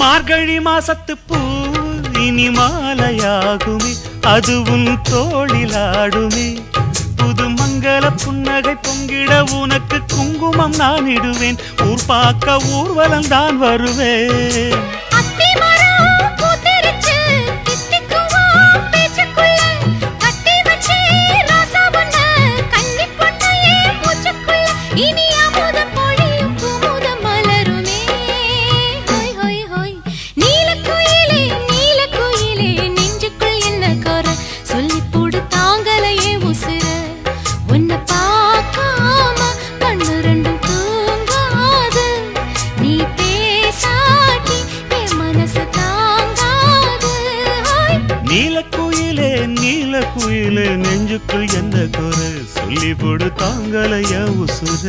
மார்கழி மாசத்து பூ இனி மாலையாகுமே, அதுவும் தோளிலாடுமே. புது மங்கள புன்னகை பொங்கிட உனக்கு குங்குமம் நான் இடுவேன். ஊர் பார்க்க ஊர்வலம் தான் வருவேன். நீலக்குயிலே நீலக்குயிலே நெஞ்சுக்குள் என்ன குறை, சொல்லி போடு தாங்கலைய உசுர.